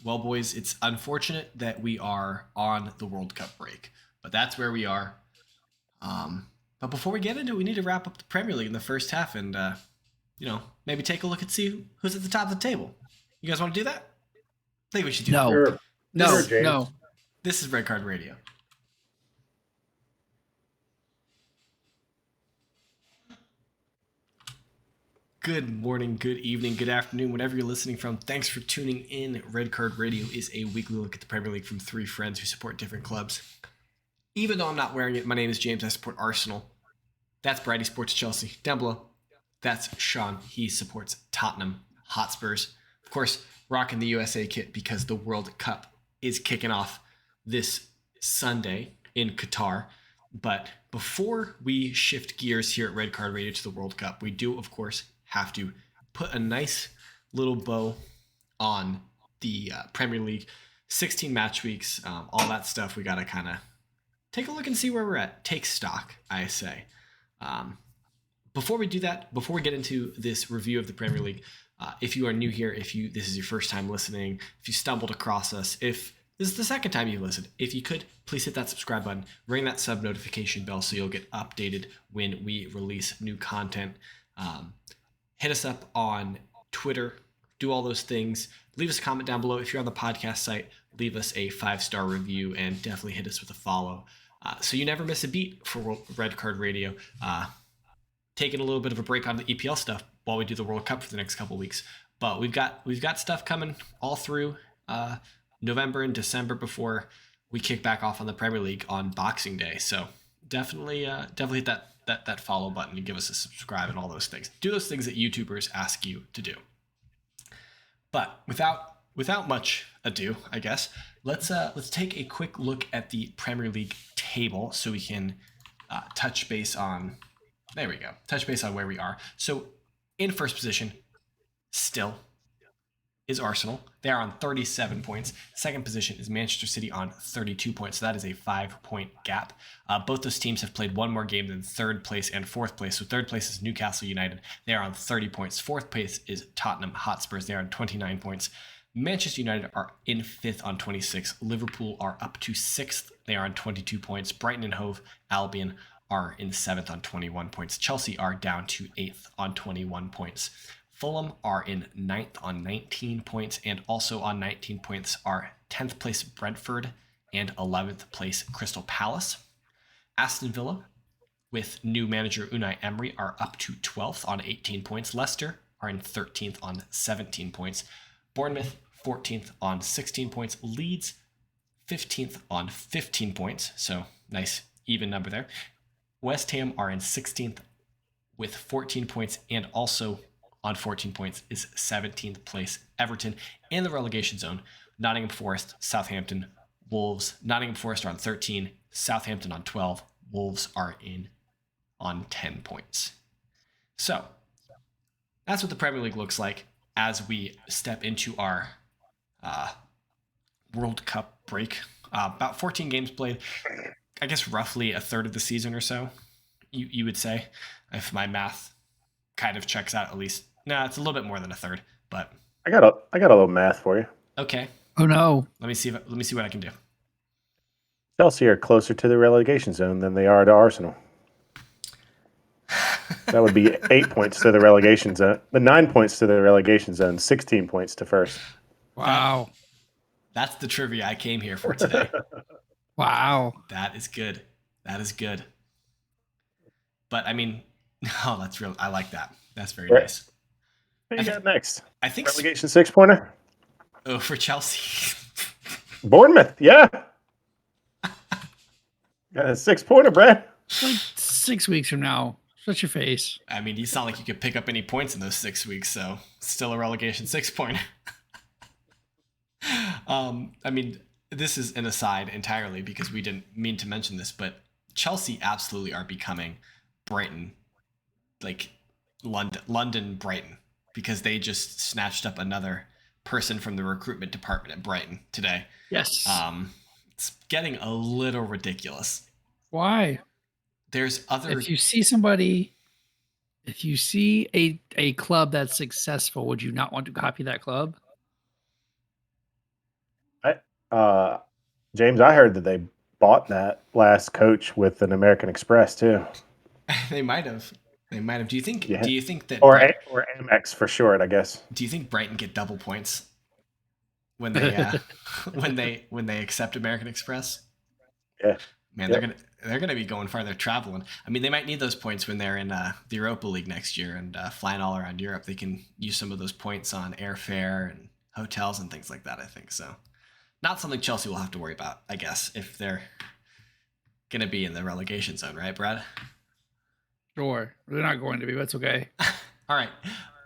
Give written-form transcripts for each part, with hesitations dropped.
Well, boys, it's unfortunate that we are on the World Cup break, but that's where we are. But before we get into it, we need to wrap up the Premier League in the first half and, maybe take a look and see who's at the top of the table. You guys want to do that? I think we should do that. Sure. No, Sure, James. no. This is Red Card Radio. Good morning, good evening, good afternoon, whenever you're listening from. Thanks for tuning in. Red Card Radio is a weekly look at the Premier League from three friends who support different clubs. Even though I'm not wearing it, my name is James. I support Arsenal. That's Brady supports Chelsea. Down below, that's Sean. He supports Tottenham Hotspurs. Of course, rocking the USA kit because the World Cup is kicking off this Sunday in Qatar. But before we shift gears here at Red Card Radio to the World Cup, we do, of course, have to put a nice little bow on the Premier League. 16 match weeks, all that stuff. We got to kind of take a look and see where we're at. Take stock, I say. Before we do that, before we get into this review of the Premier League, if you are new here, this is your first time listening, if you stumbled across us, if this is the second time you've listened, if you could, please hit that subscribe button, ring that sub notification bell so you'll get updated when we release new content. Hit us up on Twitter, do all those things. Leave us a comment down below. If you're on the podcast site, leave us a 5-star review and definitely hit us with a follow. So you never miss a beat for Red Card Radio. Taking a little bit of a break on the EPL stuff while we do the World Cup for the next couple weeks. But we've got stuff coming all through November and December before we kick back off on the Premier League on Boxing Day. So definitely hit that follow button and give us a subscribe and all those things. Do those things that YouTubers ask you to do. But without much ado, I guess, let's take a quick look at the Premier League table so we can touch base on where we are. So in first position still is Arsenal. They are on 37 points. Second position is Manchester City on 32 points. So that is a 5-point gap. Both those teams have played one more game than third place and fourth place. So third place is Newcastle United. They are on 30 points. Fourth place is Tottenham Hotspurs. They are on 29 points. Manchester United are in fifth on 26. Liverpool are up to sixth. They are on 22 points. Brighton and Hove Albion are in seventh on 21 points. Chelsea are down to eighth on 21 points. Fulham are in ninth on 19 points, and also on 19 points are 10th place Brentford and 11th place Crystal Palace. Aston Villa, with new manager Unai Emery, are up to 12th on 18 points. Leicester are in 13th on 17 points. Bournemouth, 14th on 16 points. Leeds, 15th on 15 points, so nice even number there. West Ham are in 16th with 14 points, and also on 14 points is 17th place Everton. In the relegation zone, Nottingham Forest, Southampton, Wolves. Nottingham Forest are on 13, Southampton on 12, Wolves are in on 10 points. So that's what the Premier League looks like as we step into our World Cup break. About 14 games played, I guess roughly a third of the season or so, you would say, if my math kind of checks out at least. No, it's a little bit more than a third, but I got a little math for you. Okay. Oh no. Let me see what I can do. Chelsea are closer to the relegation zone than they are to Arsenal. That would be 8 points to the relegation zone, but 9 points to the relegation zone, 16 points to first. Wow. That's the trivia I came here for today. Wow. That is good. But I mean, oh, that's real. I like that. That's very nice. What you got next? I think relegation 6-pointer. Oh, for Chelsea. Bournemouth, yeah. Got a 6-pointer, Brad. Like 6 weeks from now. Shut your face. I mean, you sound like you could pick up any points in those 6 weeks, so still a relegation 6-pointer. I mean, this is an aside entirely because we didn't mean to mention this, but Chelsea absolutely are becoming Brighton, like London Brighton, because they just snatched up another person from the recruitment department at Brighton today. Yes. It's getting a little ridiculous. Why? There's other. If you see a club that's successful, would you not want to copy that club? James, I heard that they bought that last coach with an American Express too. They might have. They might have. Do you think? Yeah. Do you think that? Or Amex for short, I guess. Do you think Brighton get double points when they when they accept American Express? Yeah. Man, Yep. they're gonna be going farther traveling. I mean, they might need those points when they're in the Europa League next year and flying all around Europe. They can use some of those points on airfare and hotels and things like that. I think so. Not something Chelsea will have to worry about, I guess, if they're gonna be in the relegation zone, right, Brad? Sure. They're not going to be, but it's okay. All right.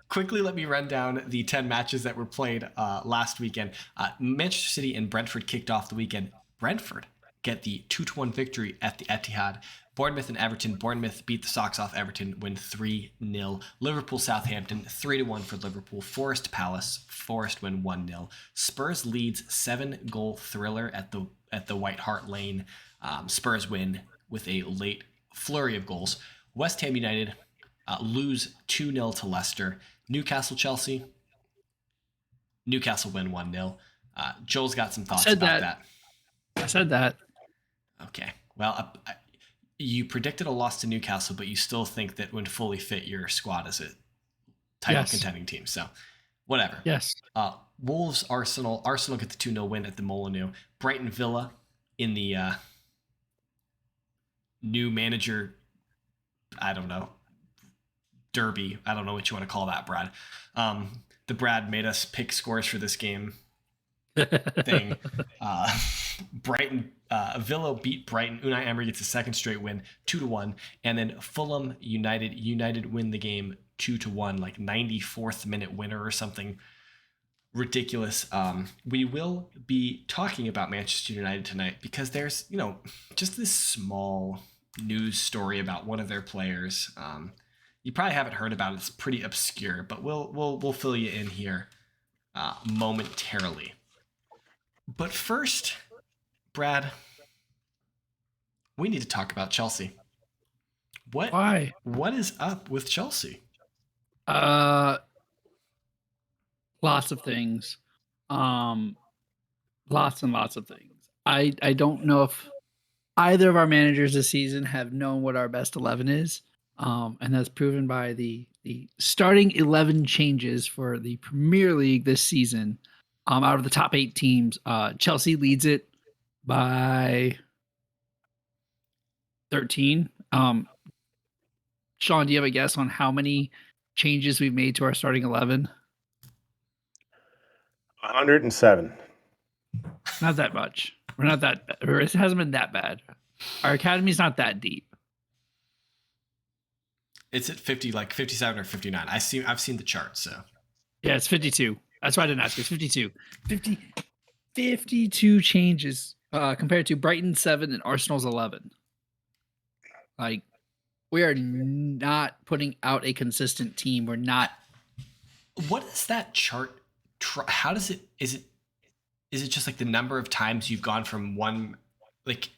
Quickly, let me run down the 10 matches that were played last weekend. Manchester City and Brentford kicked off the weekend. Brentford get the 2-1 victory at the Etihad. Bournemouth and Everton. Bournemouth beat the socks off Everton, win 3-0. Liverpool Southampton 3-1 for Liverpool. Forest Palace. Forest win 1-0. Spurs Leeds 7-goal thriller at the White Hart Lane. Spurs win with a late flurry of goals. West Ham United lose 2-0 to Leicester. Newcastle Chelsea. Newcastle win 1-0. Joel's got some thoughts about that. I said that. Okay. Well, you predicted a loss to Newcastle, but you still think that when fully fit, your squad is a title contending team. So, whatever. Yes. Wolves, Arsenal. Arsenal get the 2-0 win at the Molineux. Brighton Villa in the new manager, I don't know, derby. I don't know what you want to call that, Brad. The Brad made us pick scores for this game thing. Brighton, Villa beat Brighton. Unai Emery gets a second straight win, 2-1, and then Fulham United win the game 2-1, like 94th minute winner or something ridiculous. We will be talking about Manchester United tonight because there's just this small news story about one of their players. You probably haven't heard about it. It's pretty obscure, but we'll fill you in here momentarily. But first, Brad, we need to talk about Chelsea. Why? What is up with Chelsea? Lots of things. Lots and lots of things. I don't know if either of our managers this season have known what our best 11 is. And that's proven by the starting 11 changes for the Premier League this season. Out of the top 8 teams, Chelsea leads it by 13. Sean, do you have a guess on how many changes we've made to our starting 11? 107. Not that much. We're not that bad. Or it hasn't been that bad. Our academy's not that deep. It's at 50, like 57 or 59. I've seen the chart, so. Yeah, it's 52. That's why I didn't ask. It's 52. 52 changes compared to Brighton 7 and Arsenal's 11. Like, we are not putting out a consistent team. We're not. What is that chart? How does it? Is it just like the number of times you've gone from one, like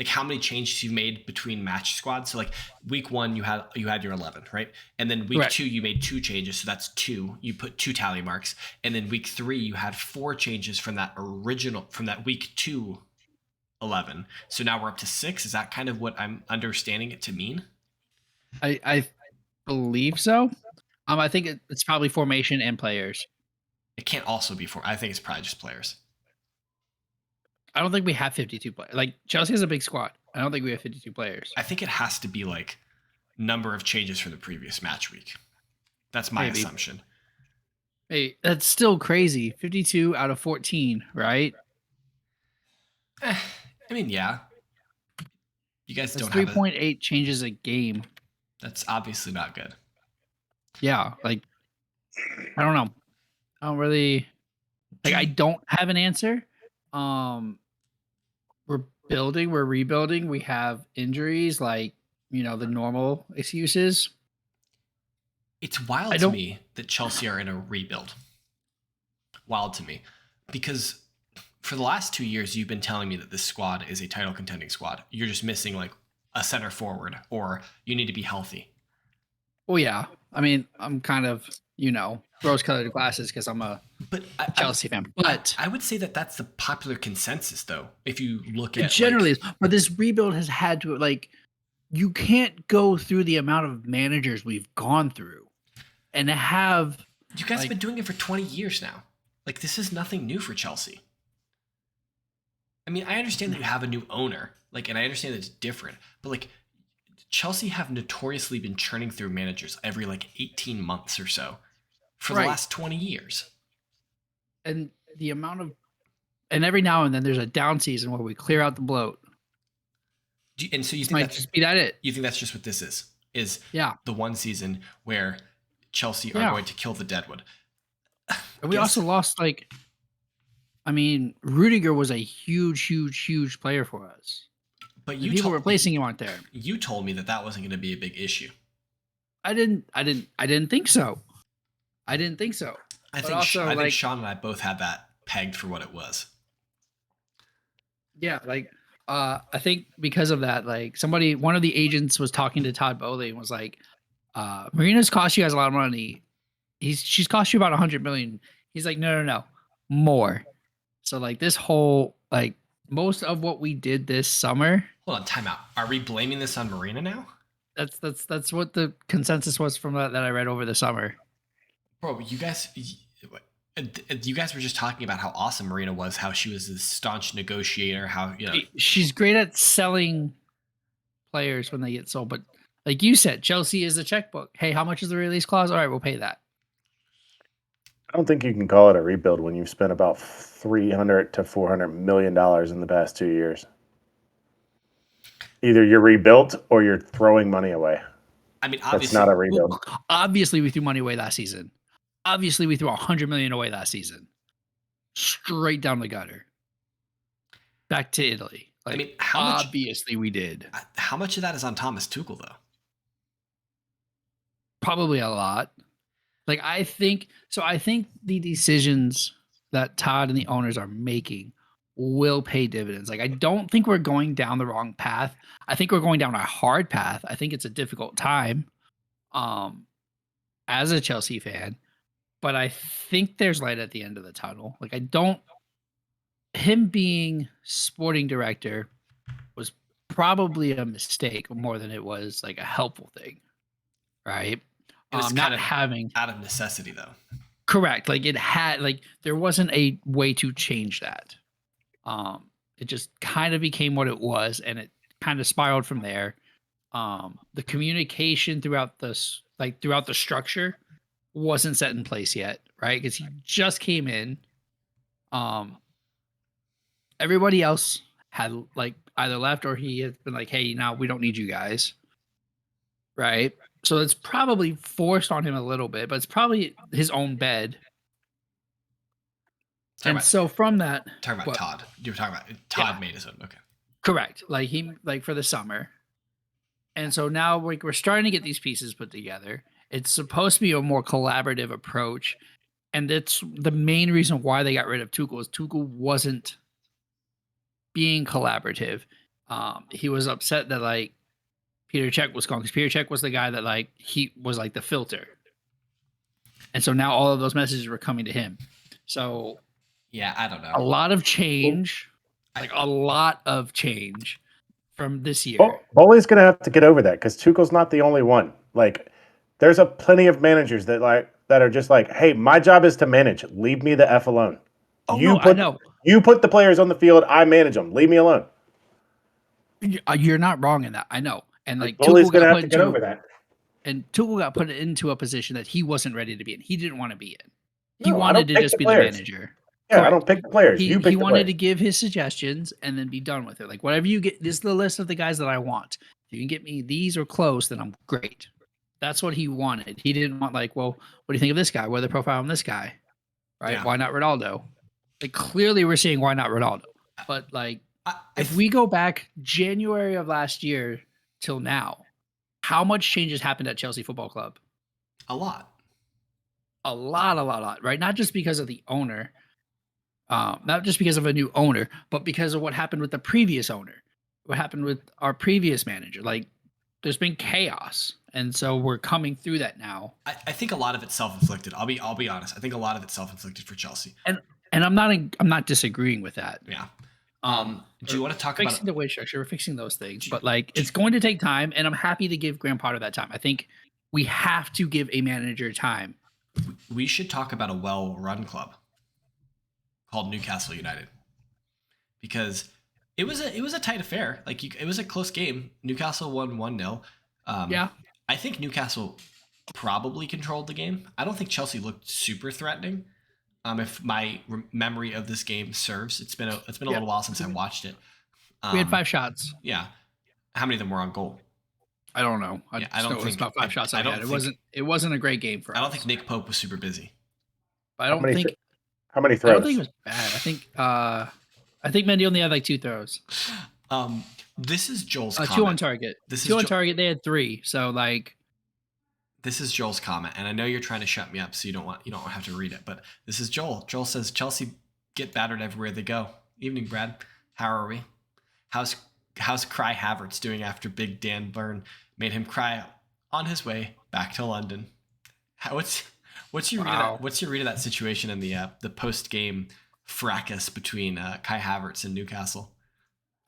how many changes you've made between match squads? So like week 1 you had your 11, right? And then week 2 you made 2 changes, so that's 2. You put 2 tally marks, and then week 3 you had 4 changes from that week 2 11. So now we're up to 6. Is that kind of what I'm understanding it to mean? I believe so. I think it's probably formation and players. It can't also be I think it's probably just players. I don't think we have 52 players. Like, Chelsea has a big squad. I don't think we have 52 players. I think it has to be like number of changes from the previous match week. That's my assumption. Hey, that's still crazy. 52 out of 14, right? I mean, yeah. You guys That's don't have 3.8 changes a game. That's obviously not good. Yeah, like, I don't know. I don't really, like, I don't have an answer. We're building, we're rebuilding, we have injuries, like, the normal excuses. It's wild to me that Chelsea are in a rebuild. Wild to me. Because for the last 2 years, you've been telling me that this squad is a title contending squad. You're just missing like a center forward, or you need to be healthy. Well, yeah. I mean, I'm kind of, rose-colored glasses because I'm a But Chelsea fan. But I would say that that's the popular consensus, though. If you look it at generally is. But this rebuild has had to you can't go through the amount of managers we've gone through and have. You guys have been doing it for 20 years now. Like, this is nothing new for Chelsea. I mean, I understand that you have a new owner, and I understand that it's different, but Chelsea have notoriously been churning through managers every 18 months or so for the last 20 years. And the amount of, and every now and then there's a down season where we clear out the bloat. And so you think might just be that it? You think that's just what this is? Is the one season where Chelsea are going to kill the deadwood? And we also lost Rudiger was a huge player for us. But people replacing him aren't there. You told me that wasn't going to be a big issue. I didn't think so. I think Sean and I both had that pegged for what it was. Yeah, I think because of that, one of the agents was talking to Todd Bowley and was like, Marina's cost you guys a lot of money. She's cost you about 100 million. He's like, no, more. So this whole most of what we did this summer. Hold on, time out. Are we blaming this on Marina now? That's what the consensus was from that I read over the summer. Bro, you guys were just talking about how awesome Marina was, how she was a staunch negotiator, how she's great at selling players when they get sold. But like you said, Chelsea is a checkbook. Hey, how much is the release clause? All right, we'll pay that. I don't think you can call it a rebuild when you've spent about $300 to $400 million in the past 2 years. Either you're rebuilt or you're throwing money away. I mean, obviously, that's not a rebuild. Obviously, we threw money away last season. Obviously, we threw $100 million away last season. Straight down the gutter. Back to Italy. Obviously we did. How much of that is on Thomas Tuchel, though? Probably a lot. I think the decisions that Todd and the owners are making will pay dividends. I don't think we're going down the wrong path. I think we're going down a hard path. I think it's a difficult time as a Chelsea fan, but I think there's light at the end of the tunnel. Him being sporting director was probably a mistake more than it was a helpful thing. Right? It was kind of having out of necessity, though. Correct. There wasn't a way to change that. It just kind of became what it was, and it kind of spiraled from there. The communication throughout the structure wasn't set in place yet, right? Because he just came in. Everybody else had either left or he had been hey, now we don't need you guys, right? So it's probably forced on him a little bit, but it's probably his own bed. From that, talking about Todd. You were talking about Todd made his own. Okay, correct. For the summer, and so now we're starting to get these pieces put together. It's supposed to be a more collaborative approach, and that's the main reason why they got rid of Tuchel. Is Tuchel wasn't being collaborative. He was upset that Peter Cech was gone because Peter Cech was the guy that he was the filter, and so now all of those messages were coming to him. So yeah, I don't know. A lot of change, a lot of change from this year. Bowley's going to have to get over that because Tuchel's not the only one. There's plenty of managers that are just hey, my job is to manage. Leave me the F alone. I know. You put the players on the field. I manage them. Leave me alone. You're not wrong in that. I know. And Bowley's going to have to get over that. And Tuchel got put into a position that he wasn't ready to be in. He didn't want to be in. He wanted to just be the manager. Yeah, correct. I don't pick the players. You pick the players. He wanted to give his suggestions and then be done with it. Whatever you get, this is the list of the guys that I want. If you can get me these or close, then I'm great. That's what he wanted. He didn't want well, what do you think of this guy? What are the profile on this guy? Right? Yeah. Why not Ronaldo? Clearly we're seeing why not Ronaldo. But if we go back January of last year till now, how much change has happened at Chelsea Football Club? A lot, right? Not just because of the owner, not just because of a new owner, but because of what happened with the previous owner, what happened with our previous manager. there's been chaos, and so we're coming through that now. I think a lot of it's self-inflicted. I'll be honest. I think a lot of it's self-inflicted for Chelsea. And I'm not disagreeing with that. Yeah. Um, Do you want to talk fixing about the wage structure? We're fixing those things, but like it's going to take time, and I'm happy to give Graham Potter that time. I think we have to give a manager time. We should talk about a well-run club called Newcastle United, because it was a tight affair. Like it was a close game. Newcastle won 1-0. Yeah. I think Newcastle probably controlled the game. I don't think Chelsea looked super threatening. If my memory of this game serves, it's been a little while since I watched it. We had 5 shots. Yeah. How many of them were on goal? I don't know. I just don't know it was think- about 5 shots. I don't It think- wasn't a great game for us. I don't think Nick Pope was super busy. But I don't think How many I throws? don't think it was bad. I think Mendy only had like 2 throws. This is Joel's comment. 2 on target. This is 2 on target. They had 3. So like, This is Joel's comment, and I know you're trying to shut me up, so you don't have to read it. But this is Joel. Joel says Chelsea get battered everywhere they go. Evening, Brad. How are we? How's Cry Havertz doing after Big Dan Burn made him cry on his way back to London? What's your read of that situation in the post game fracas between Kai Havertz and Newcastle?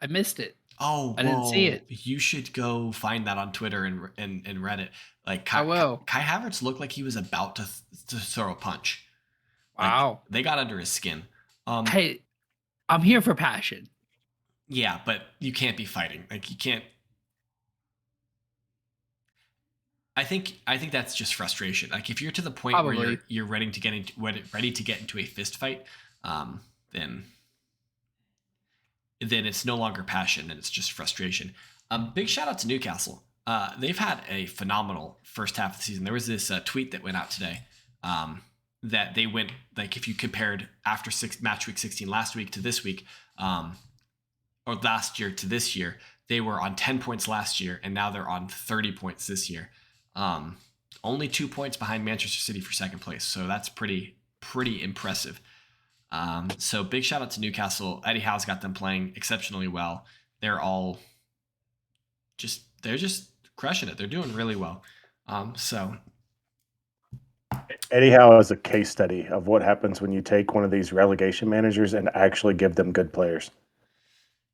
I missed it. Oh, I didn't see it. You should go find that on Twitter and Reddit. Like I will. Kai Havertz looked like he was about to throw a punch. Like, Wow. they got under his skin. Hey, I'm here for passion. Yeah, but you can't be fighting. Like you can't. I think that's just frustration. Like if you're to the point where you're ready to get into a fist fight, then it's no longer passion and it's just frustration. Big shout out to Newcastle. They've had a phenomenal first half of the season. There was this tweet that went out today that they went, like, if you compared after match week 16 last week to this week, or last year to this year, they were on 10 points last year and now they're on 30 points this year. Only 2 points behind Manchester City for second place. So that's pretty impressive. So big shout out to Newcastle. Eddie Howe's got them playing exceptionally well. They're just crushing it. They're doing really well. So Eddie Howe is a case study of what happens when you take one of these relegation managers and actually give them good players.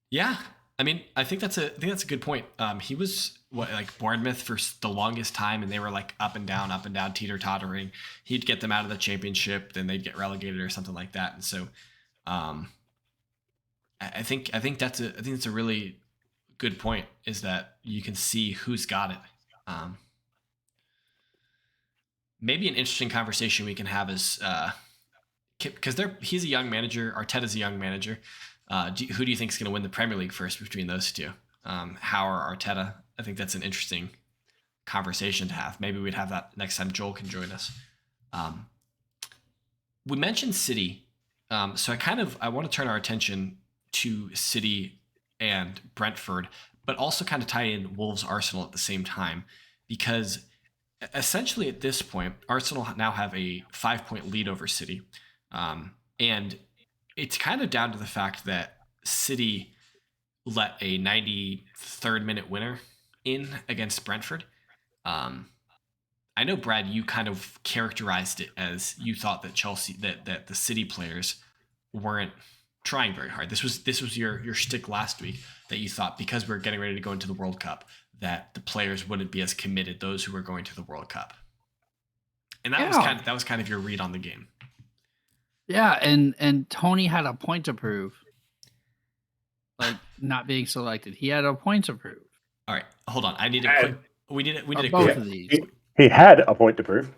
Yeah, I mean, I think that's a good point. He was like Bournemouth for the longest time, and they were like up and down, teeter tottering. He'd get them out of the championship, then they'd get relegated or something like that. And so, I think that's a really good point. Is that you can see who's got it. Maybe an interesting conversation we can have is because he's a young manager. Arteta's a young manager. Who do you think is going to win the Premier League first between those two? Howe or Arteta? I think that's an interesting conversation to have. Maybe we'd have that next time Joel can join us. We mentioned City, so I want to turn our attention to City and Brentford, but also kind of tie in Wolves Arsenal at the same time, because essentially at this point, Arsenal now have a 5-point lead over City, and it's kind of down to the fact that City let a 93rd minute winner in against Brentford. I know, Brad, you kind of characterized it as you thought that that the City players weren't trying very hard. This was your shtick last week, that you thought because we're getting ready to go into the World Cup that the players wouldn't be as committed, those who were going to the World Cup. And that was kind of your read on the game. Yeah, and Tony had a point to prove. Like not being selected. He had a point to prove. All right, hold on. I need a quick we did a both quick of these. He had a point to prove.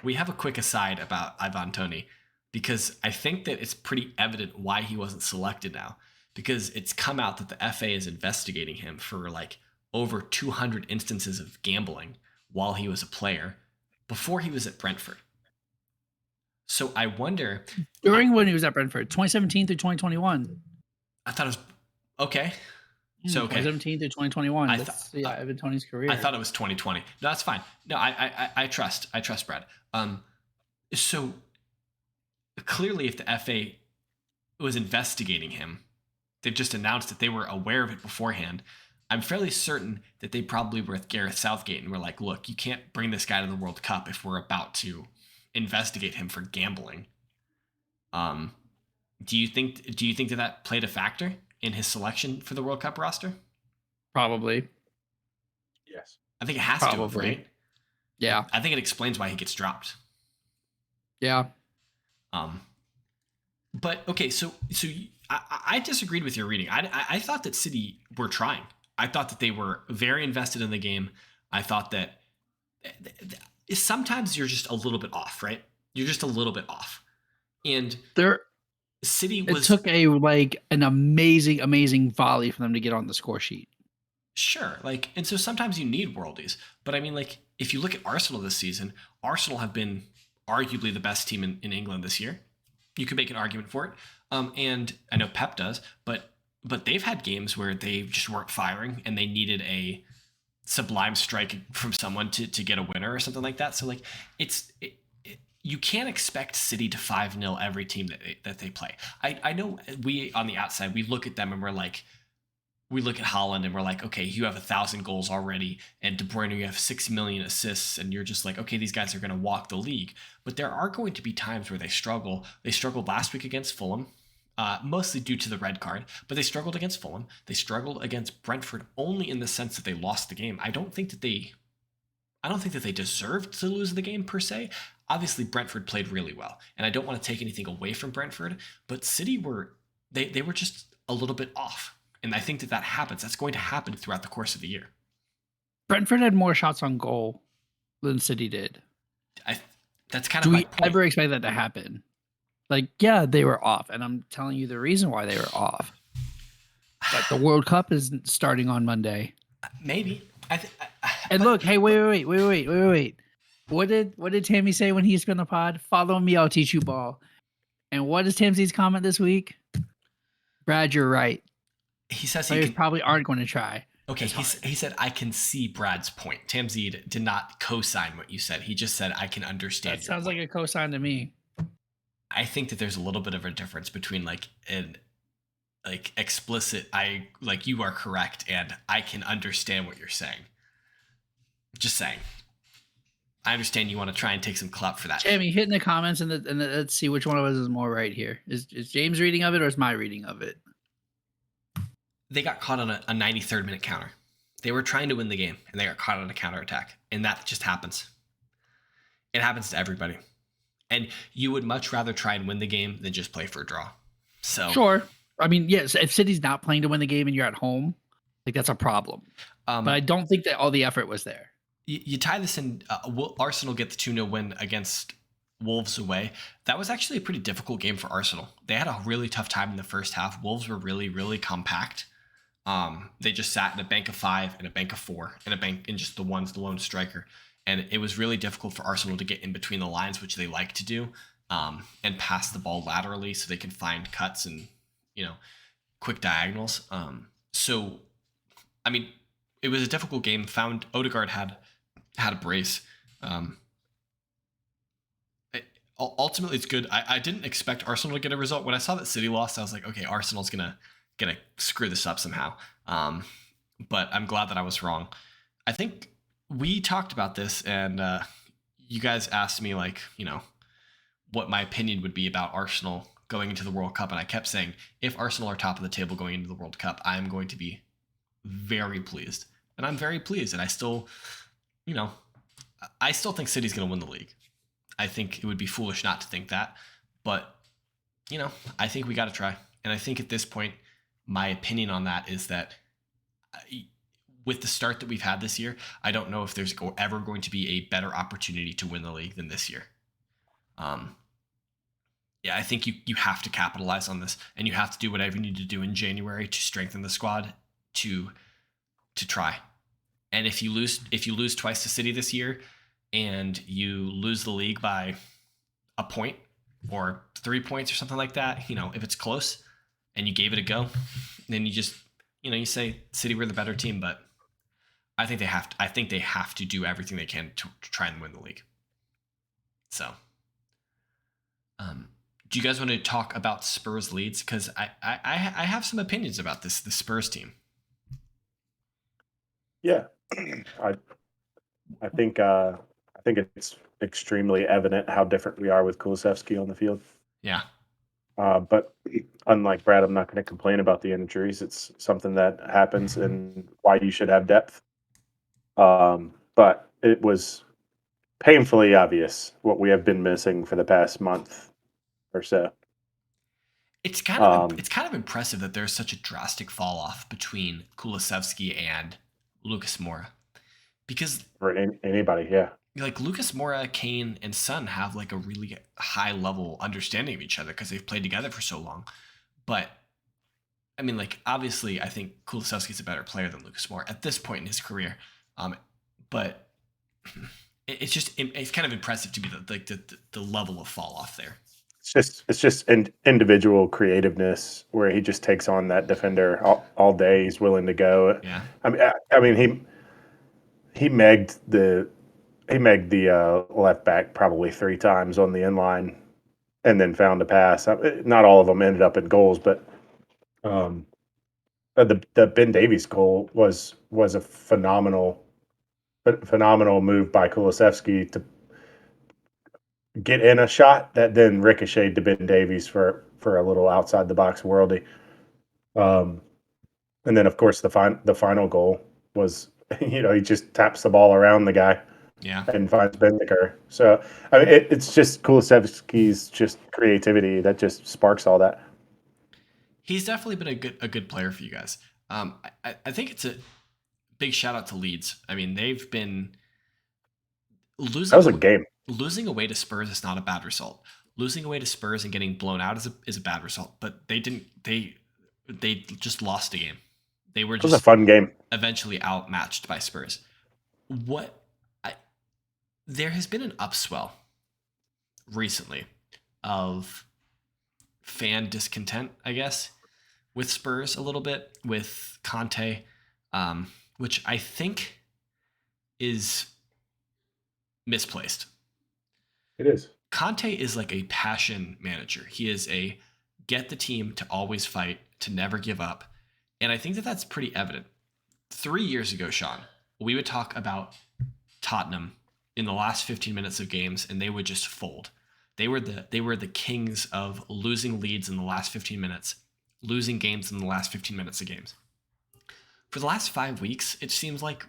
We have a quick aside about Ivan Toney, because I think that it's pretty evident why he wasn't selected now, because it's come out that the FA is investigating him for like over 200 instances of gambling while he was a player before he was at Brentford. So I wonder, during when he was at Brentford, 2017 through 2021. I thought it was okay. So okay, 2017 through 2021. Ivan Toney's career. I thought it was 2020. No, that's fine. No, I trust Brad. So clearly, if the FA was investigating him, they've just announced that they were aware of it beforehand. I'm fairly certain that they probably were with Gareth Southgate and were like, look, you can't bring this guy to the World Cup if we're about to investigate him for gambling. Do you think that played a factor in his selection for the World Cup roster? Probably. Yes. I think it has to have, right? Yeah. I think it explains why he gets dropped. Yeah. But okay, so I disagreed with your reading. I thought that City were trying. I thought that they were very invested in the game. I thought that sometimes you're just a little bit off, right? You're just a little bit off. And City it took an amazing volley for them to get on the score sheet. Sure, and so sometimes you need worldies. But I mean, if you look at Arsenal this season, Arsenal have been arguably the best team in England this year. You could make an argument for it. And I know Pep does, but they've had games where they just weren't firing and they needed a sublime strike from someone to get a winner or something like that. So you can't expect City to 5-0 every team that they play. I know we on the outside, we look at them and we look at Haaland and we're like, okay, you have 1,000 goals already, and De Bruyne, you have 6 million assists, and you're just like, okay, these guys are going to walk the league. But there are going to be times where they struggle. They struggled last week against Fulham, mostly due to the red card, but they struggled against Fulham. They struggled against Brentford only in the sense that they lost the game. I don't think that they deserved to lose the game per se. Obviously, Brentford played really well, and I don't want to take anything away from Brentford, but City were just a little bit off. And I think that happens. That's going to happen throughout the course of the year. Brentford had more shots on goal than City did. That's kind of my point. Do we ever expect that to happen? Yeah, they were off. And I'm telling you the reason why they were off. But the World Cup is starting on Monday. Maybe. And look, hey, wait. What did Tammy say when he spun the pod? Follow me, I'll teach you ball. And what is Tamsy's comment this week? Brad, you're right. He says players probably aren't going to try. Okay, he said, I can see Brad's point. Tamzid did not co-sign what you said. He just said, I can understand. That sounds like a co-sign to me. I think that there's a little bit of a difference between an explicit, you are correct, and I can understand what you're saying. Just saying. I understand you want to try and take some clout for that. Jamie, hit in the comments and let's see which one of us is more right here. Is James' reading of it or is my reading of it? They got caught on a 93rd minute counter. They were trying to win the game, and they got caught on a counterattack. And that just happens. It happens to everybody. And you would much rather try and win the game than just play for a draw. So sure. I mean, yes, if City's not playing to win the game and you're at home, that's a problem. But I don't think that all the effort was there. You tie this in. Arsenal get the 2-0 win against Wolves away. That was actually a pretty difficult game for Arsenal. They had a really tough time in the first half. Wolves were really, really compact. They just sat in a bank of 5 and a bank of 4 and a bank in just the lone striker. And it was really difficult for Arsenal to get in between the lines, which they like to do, and pass the ball laterally so they can find cuts and, quick diagonals. So, I mean, it was a difficult game. Odegaard had a brace. Ultimately, it's good. I didn't expect Arsenal to get a result. When I saw that City lost, I was like, okay, Arsenal's gonna screw this up somehow. But I'm glad that I was wrong. I think we talked about this, and you guys asked me what my opinion would be about Arsenal going into the World Cup, and I kept saying, if Arsenal are top of the table going into the World Cup, I'm going to be very pleased. And I'm very pleased, and I still think City's going to win the league. I think it would be foolish not to think that, but I think we got to try. And I think at this point, my opinion on that is that with the start that we've had this year, I don't know if there's ever going to be a better opportunity to win the league than this year. I think you have to capitalize on this, and you have to do whatever you need to do in January to strengthen the squad to try. And if you lose twice to City this year, and you lose the league by a point or 3 points or something like that, if it's close and you gave it a go, then you just, you say City were the better team, but I think they have to do everything they can to try and win the league. So, do you guys want to talk about Spurs Leeds? Because I have some opinions about the Spurs team. Yeah, I I think it's extremely evident how different we are with Kulusevski on the field. Yeah. But unlike Brad, I'm not going to complain about the injuries. It's something that happens, and why you should have depth. But it was painfully obvious what we have been missing for the past month or so. It's kind of impressive that there's such a drastic fall off between Kulusevski and Lucas Moura, because For anybody, yeah. like Lucas Moura, Kane, and Son have like a really high level understanding of each other because they've played together for so long. But I mean, like obviously, I think Kulusevski's a better player than Lucas Moura at this point in his career. But it's kind of impressive to be the level of fall off there. It's just individual creativeness where he just takes on that defender all day. He's willing to go. Yeah. I mean he megged the left back probably 3 times on the inline, and then found a pass. Not all of them ended up in goals, but um, the Ben Davies goal was a phenomenal move by Kulusevski to get in a shot that then ricocheted to Ben Davies for a little outside the box worldy. Um, and then of course the final goal was he just taps the ball around the guy Yeah. and finds Bendiker. So I mean it's just Kulusevski's just creativity that just sparks all that. He's definitely been a good player for you guys. I think it's a big shout out to Leeds. I mean, they've been That was a losing game. losing away to Spurs is not a bad result. Losing away to Spurs and getting blown out is a bad result. But they just lost a game. They were It was a just fun game. eventually outmatched by Spurs. What I, there has been an upswell recently of fan discontent, I guess, with Spurs a little bit with Conte, which I think is misplaced. It is. Conte is like a passion manager. He is a get the team to always fight, to never give up. And I think that that's pretty evident. 3 years ago, Sean, we would talk about Tottenham in the last 15 minutes of games and they would just fold. They were the kings of losing leads in the last 15 minutes, losing games in the last 15 minutes of games. For the last 5 weeks, it seems like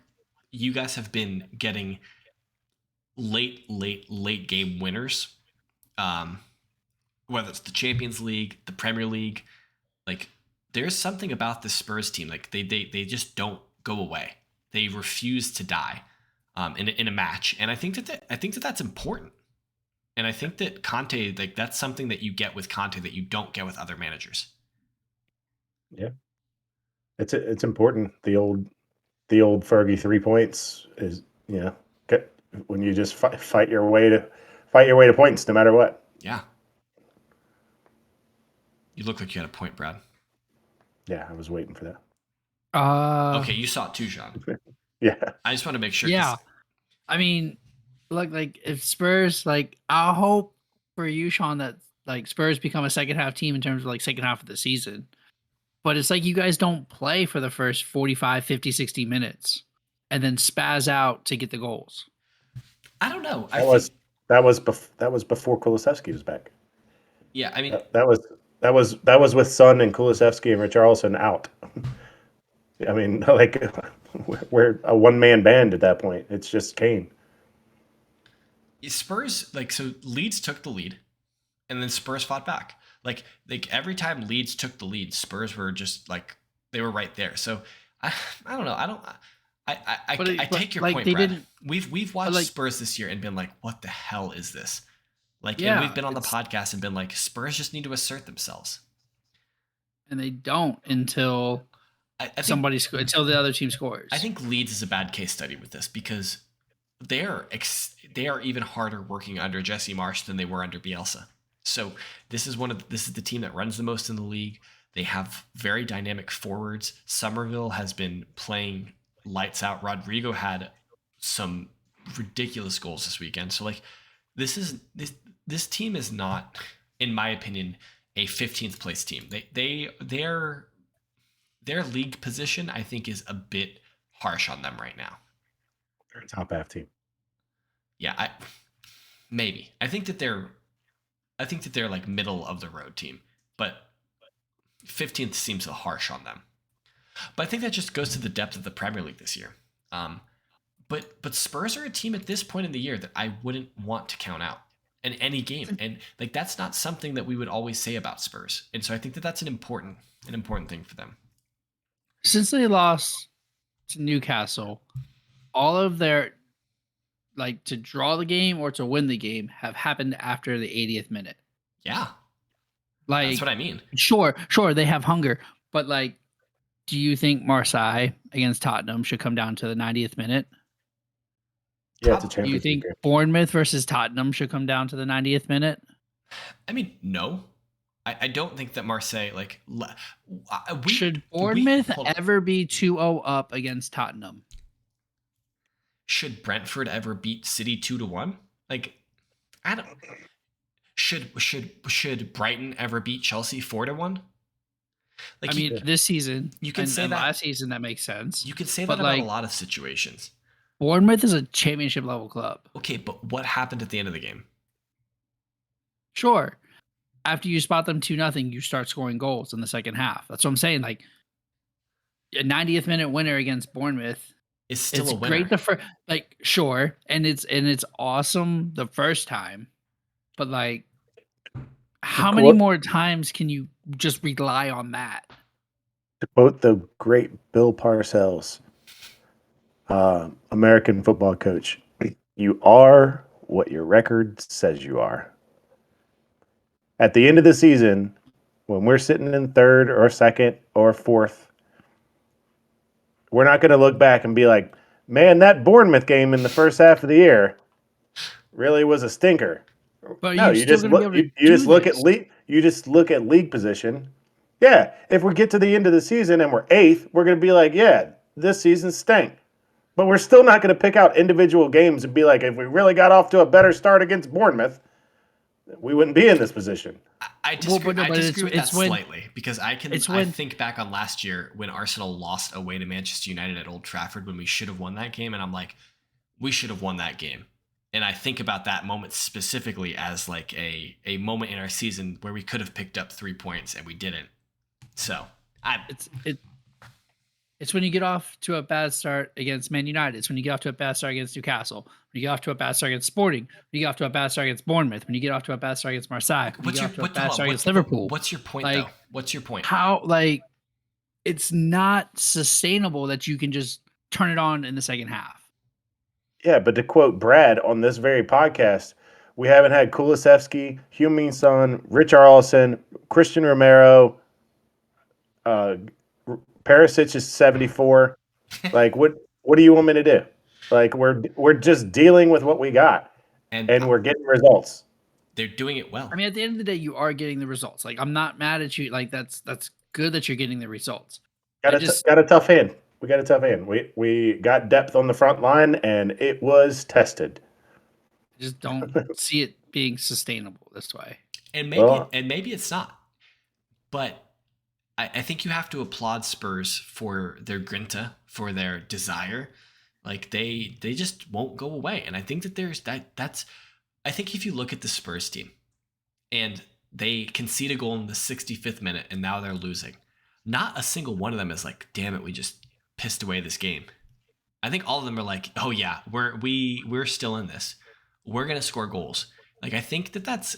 you guys have been getting late game winners. Whether it's the Champions League, the Premier League, like there's something about the Spurs team. Like they just don't go away. They refuse to die in a match, and I think that that's important. And I think that Conte, like that's something that you get with Conte that you don't get with other managers. Yeah. It's important. The old Fergie 3 points is get, when you just fight your way to points no matter what. Yeah. You look like you had a point, Brad. Yeah, I was waiting for that. Okay, you saw it too, Sean. Yeah. I just want to make sure. Yeah. I mean, look, like if Spurs, like I hope for you, Sean, that like Spurs become a second half team in terms of like second half of the season. But it's like you guys don't play for the first 45, 50, 60 minutes and then spaz out to get the goals. I don't know. That was before Kulusevski was back. Yeah, I mean, that was with Son and Kulusevski and Richarlison out. I mean, like we're a one-man band at that point. It's just Kane. Spurs, like, so Leeds took the lead and then Spurs fought back. Like every time Leeds took the lead, Spurs were just like, they were right there. So I don't know. I take your like, point, they Brad. didn't- We've watched like- Spurs this year and been like, what the hell is this? Like, Yeah, and we've been on the it's- podcast and been like, Spurs just need to assert themselves. And they don't until I think, until the other team scores. I think Leeds is a bad case study with this because they are even harder working under Jesse Marsch than they were under Bielsa. So this is the team that runs the most in the league. They have very dynamic forwards. Somerville has been playing lights out. Rodrigo had some ridiculous goals this weekend. So like this team is not, in my opinion, a 15th place team. Their league position I think is a bit harsh on them right now. They're a top half team. Yeah, maybe. I think that they're like middle of the road team, but 15th seems so harsh on them. But I think that just goes to the depth of the Premier League this year. But Spurs are a team at this point in the year that I wouldn't want to count out in any game, and like that's not something that we would always say about Spurs. And so I think that that's an important thing for them. Since they lost to Newcastle, all of their like to draw the game or to win the game have happened after the 80th minute. Yeah, Like that's what I mean. Sure, they have hunger, but like, do you think Marseille against Tottenham should come down to the 90th minute? Yeah, it's a Do championship you think game. Bournemouth versus Tottenham should come down to the 90th minute? I mean, no. I don't think that Marseille Should Bournemouth ever be 2-0 up against Tottenham? Should Brentford ever beat City 2-1? Like, I don't. Should Brighton ever beat Chelsea 4-1? Like, I mean, this season you can say that last season that makes sense. You can say but that about like, a lot of situations. Bournemouth is a championship level club. Okay, but what happened at the end of the game? Sure. After you spot them 2-0, you start scoring goals in the second half. That's what I'm saying. Like a 90th minute winner against Bournemouth is still a winner. Great the first, like sure, and it's awesome the first time, but like, how many more times can you just rely on that? To quote the great Bill Parcells, American football coach, you are what your record says you are. At the end of the season, when we're sitting in third or second or fourth, we're not going to look back and be like, man, that Bournemouth game in the first half of the year really was a stinker. But no, you just look at league position. Yeah, if we get to the end of the season and we're 8th, we're going to be like, yeah, this season stank. But we're still not going to pick out individual games and be like, if we really got off to a better start against Bournemouth, we wouldn't be in this position. I disagree, I disagree with that slightly because I think back on last year when Arsenal lost away to Manchester United at Old Trafford when we should have won that game, and I'm like, we should have won that game. And I think about that moment specifically as like a moment in our season where we could have picked up 3 points and we didn't. So it's when you get off to a bad start against Man United. It's when you get off to a bad start against Newcastle. When you get off to a bad start against Sporting. When you get off to a bad start against Bournemouth. When you get off to a bad start against Marseille. When you get off to a bad start against Liverpool. What's your point, though? What's your point? How, like, it's not sustainable that you can just turn it on in the second half. Yeah, but to quote Brad on this very podcast, we haven't had Kulusevski, Heung-min Son, Richarlison, Christian Romero, Perisic is 74. Like, what do you want me to do? Like, we're just dealing with what we got, and we're getting results. They're doing it well. I mean, at the end of the day, you are getting the results. Like, I'm not mad at you. Like, that's good that you're getting the results. Got a tough hand. We got a tough hand. We got depth on the front line, and it was tested. I just don't see it being sustainable this way. And maybe it's not. But I think you have to applaud Spurs for their grinta, for their desire. Like they just won't go away. And I think that I think if you look at the Spurs team and they concede a goal in the 65th minute and now they're losing, not a single one of them is like, damn it, we just pissed away this game. I think all of them are like, oh yeah, we're still in this. We're going to score goals. Like, I think that's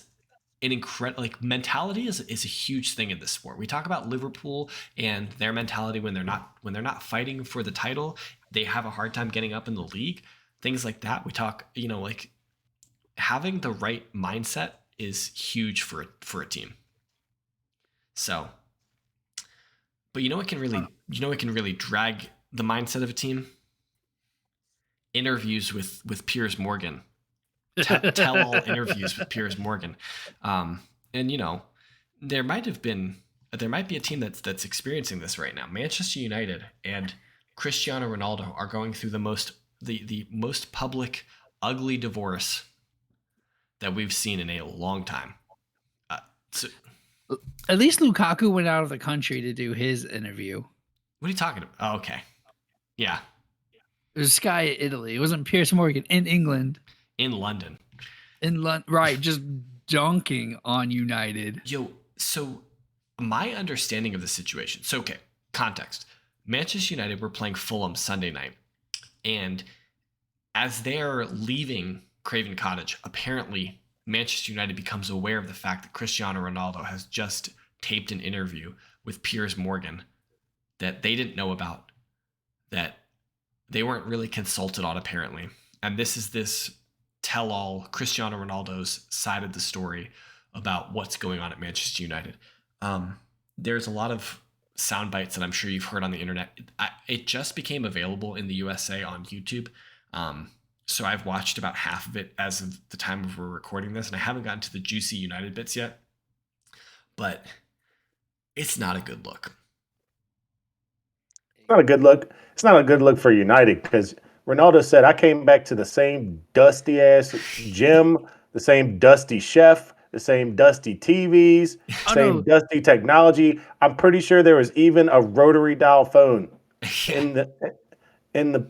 an incredible, like, mentality is a huge thing in this sport. We talk about Liverpool and their mentality when they're not fighting for the title, they have a hard time getting up in the league, things like that. We talk, like having the right mindset is huge for a team. So, but what can really drag the mindset of a team? Interviews with Piers Morgan. Tell all interviews with Piers Morgan. And there might be a team that's experiencing this right now. Manchester United and Cristiano Ronaldo are going through the most public ugly divorce that we've seen in a long time. So, at least Lukaku went out of the country to do his interview. What are you talking about? Oh, okay. Yeah. It was Sky Italy. It wasn't Piers Morgan in England. in London. In London, right? Just dunking on United. Yo, so my understanding of the situation. So, okay, context. Manchester United were playing Fulham Sunday night. And as they're leaving Craven Cottage, apparently Manchester United becomes aware of the fact that Cristiano Ronaldo has just taped an interview with Piers Morgan that they didn't know about, that they weren't really consulted on, apparently. And this is this tell-all, Cristiano Ronaldo's side of the story about what's going on at Manchester United. There's a lot of sound bites that I'm sure you've heard on the internet. It just became available in the USA on YouTube. So I've watched about half of it as of the time of we're recording this, and I haven't gotten to the juicy United bits yet. But it's not a good look. It's not a good look. It's not a good look for United because Ronaldo said, I came back to the same dusty ass gym, the same dusty chef, the same dusty TVs, same dusty technology. I'm pretty sure there was even a rotary dial phone in the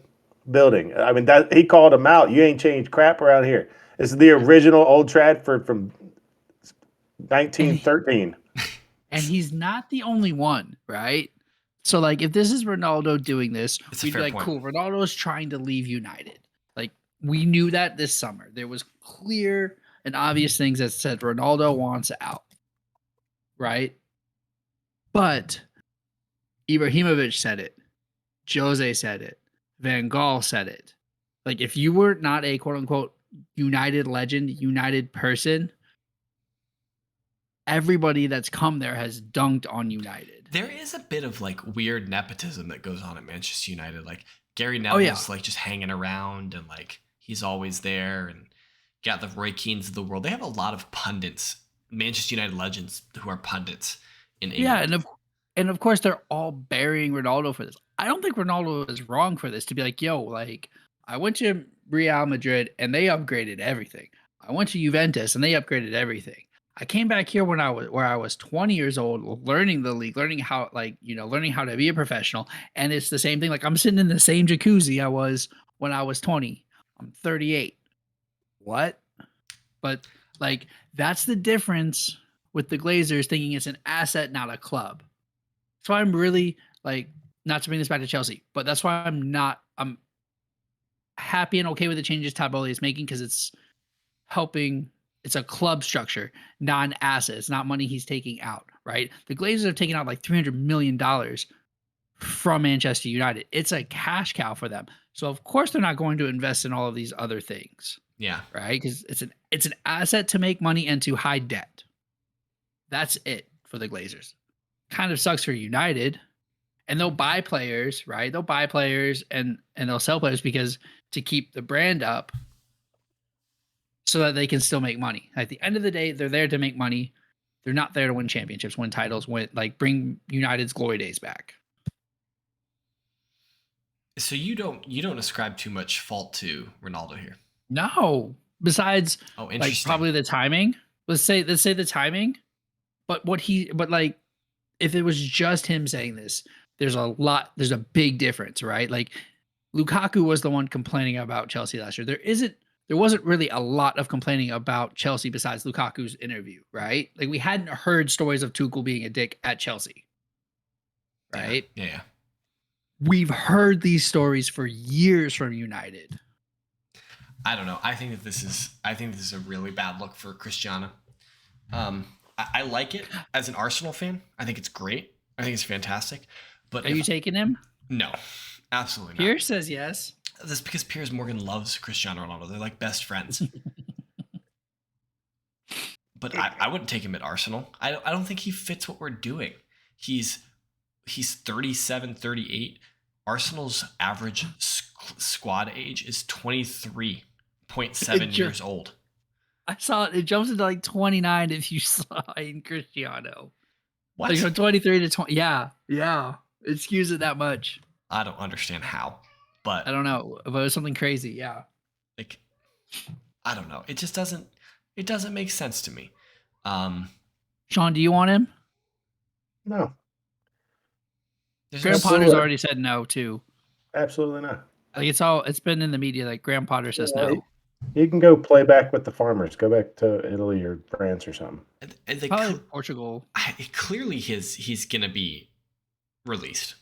building. I mean, that he called him out. You ain't changed crap around here. This is the original Old Trafford from 1913. And he's not the only one, right? So, like, if this is Ronaldo doing this, we'd be like, cool, Ronaldo's trying to leave United. Like, we knew that this summer. There was clear and obvious things that said Ronaldo wants out, right? But Ibrahimovic said it. Jose said it. Van Gaal said it. Like, if you were not a quote-unquote United legend, United person, everybody that's come there has dunked on United. There is a bit of like weird nepotism that goes on at Manchester United. Like Gary Neville's like just hanging around and like he's always there, and got the Roy Keanes of the world. They have a lot of pundits, Manchester United legends who are pundits in England. Yeah, and of course they're all burying Ronaldo for this. I don't think Ronaldo is wrong for this to be like, yo, like I went to Real Madrid and they upgraded everything. I went to Juventus and they upgraded everything. I came back here when I was 20 years old, learning the league, learning how to be a professional. And it's the same thing. Like I'm sitting in the same jacuzzi I was when I was 20. I'm 38. What? But like that's the difference with the Glazers thinking it's an asset, not a club. So I'm really like, not to bring this back to Chelsea, but that's why I'm happy and okay with the changes Taboli is making because it's helping. It's a club structure, not an asset. It's not money he's taking out, right? The Glazers have taken out like $300 million from Manchester United. It's a cash cow for them. So of course they're not going to invest in all of these other things. Yeah. Right? Because it's an asset to make money and to hide debt. That's it for the Glazers. Kind of sucks for United. And they'll buy players, right? They'll buy players and they'll sell players because to keep the brand up, so that they can still make money. At the end of the day, they're there to make money. They're not there to win championships, win titles, bring United's glory days back. So you don't ascribe too much fault to Ronaldo here. No. Besides like probably the timing. Let's say the timing. But if it was just him saying this, there's a big difference, right? Like Lukaku was the one complaining about Chelsea last year. There wasn't really a lot of complaining about Chelsea besides Lukaku's interview, right? Like we hadn't heard stories of Tuchel being a dick at Chelsea, right? Yeah. We've heard these stories for years from United. I don't know. I think this is a really bad look for Cristiano. I like it as an Arsenal fan. I think it's great. I think it's fantastic. But are you taking him? No, absolutely not. Pierce says yes. That's because Piers Morgan loves Cristiano Ronaldo. They're like best friends. But I wouldn't take him at Arsenal. I don't think he fits what we're doing. He's 37, 38. Arsenal's average squad age is 23.7 years old. I saw it. It jumps into like 29 if you sign Cristiano. What? Like from 23 to 20. Yeah. It skews it that much. I don't understand how. But I don't know, but it was something crazy, yeah. Like, I don't know. It just doesn't make sense to me. Sean, do you want him? No. Graham Potter's already said no too. Absolutely not. Like it's been in the media. Like Graham Potter says Yeah, no. he can go play back with the farmers. Go back to Italy or France or something. And Probably Portugal. clearly he's gonna be released.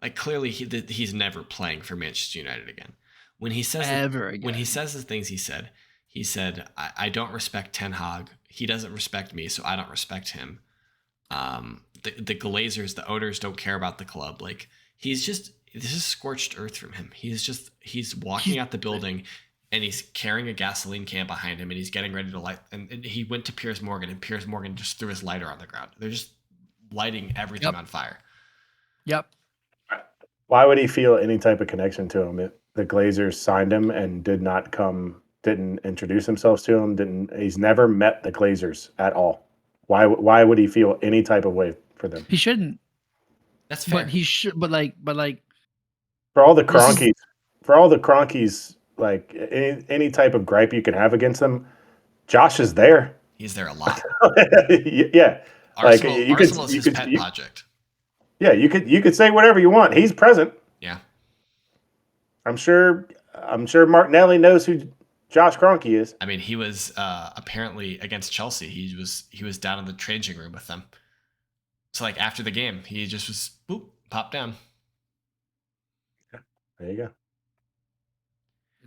Like clearly he's never playing for Manchester United again. When he says when he says the things he said, I don't respect Ten Hag. He doesn't respect me, so I don't respect him. The Glazers, the owners don't care about the club. Like this is scorched earth from him. He's walking out the building and he's carrying a gasoline can behind him and he's getting ready to light. And he went to Piers Morgan and Piers Morgan just threw his lighter on the ground. They're just lighting everything on fire. Yep. Why would he feel any type of connection to him? The Glazers signed him and didn't introduce themselves to him. He's never met the Glazers at all. Why would he feel any type of way for them? He shouldn't. That's fair. But he should. But like. For all the Cronkies, like any type of gripe you can have against them, Josh is there. He's there a lot. Yeah. Arsenal is his pet project. Yeah, you could say whatever you want. He's present. Yeah. I'm sure Martinelli knows who Josh Kroenke is. I mean, he was apparently against Chelsea. He was down in the changing room with them. So like after the game, he just was popped down. There you go.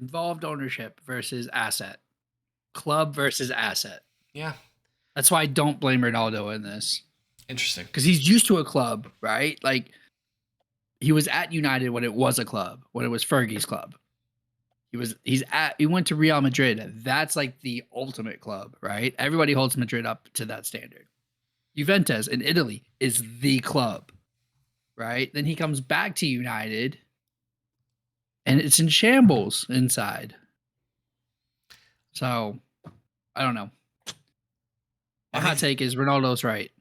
Involved ownership versus asset. Club versus asset. Yeah. That's why I don't blame Ronaldo in this. Interesting. Because he's used to a club, right? Like he was at United when it was a club, when it was Fergie's club. He went to Real Madrid. That's like the ultimate club, right? Everybody holds Madrid up to that standard. Juventus in Italy is the club, right? Then he comes back to United and it's in shambles inside. So I don't know. My hot take is Ronaldo's right.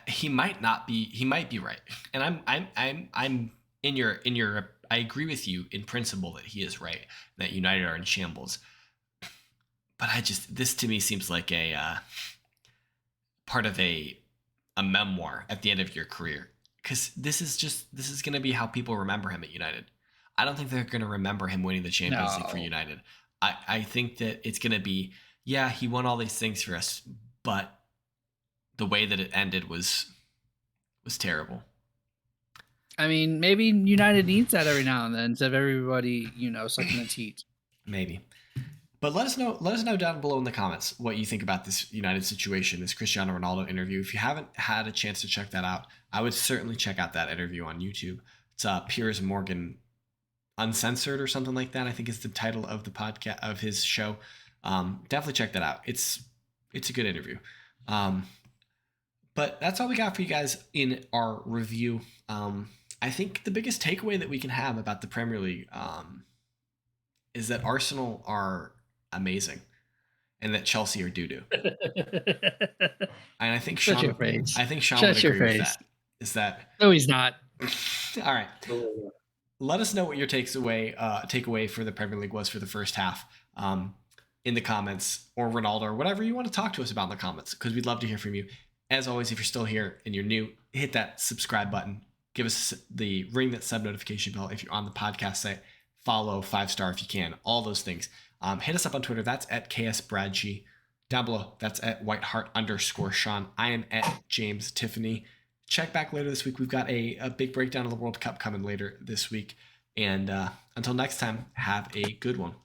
He might not be. He might be right, and I'm in your. I agree with you in principle that he is right. That United are in shambles, but this to me seems like a part of a memoir at the end of your career, because this is going to be how people remember him at United. I don't think they're going to remember him winning the Champions League for United. I think that it's going to be, yeah, he won all these things for us, but the way that it ended was terrible. I mean, maybe United needs that every now and then instead of everybody, sucking its heat. Maybe. But let us know down below in the comments what you think about this United situation, this Cristiano Ronaldo interview. If you haven't had a chance to check that out, I would certainly check out that interview on YouTube. It's Piers Morgan Uncensored or something like that, I think is the title of the podcast of his show. Definitely check that out. It's a good interview. But that's all we got for you guys in our review. I think the biggest takeaway that we can have about the Premier League is that Arsenal are amazing and that Chelsea are doo-doo. And I think Sean would agree with that. Is that... No, he's not. All right. Let us know what your takeaway for the Premier League was for the first half in the comments, or Ronaldo, or whatever you want to talk to us about in the comments, because we'd love to hear from you. As always, if you're still here and you're new, hit that subscribe button. Give us ring that sub notification bell if you're on the podcast site. Follow 5-star if you can. All those things. Hit us up on Twitter. That's at KSBradG. Down below, that's at Whiteheart_Sean. I am at James Tiffany. Check back later this week. We've got a big breakdown of the World Cup coming later this week. And until next time, have a good one.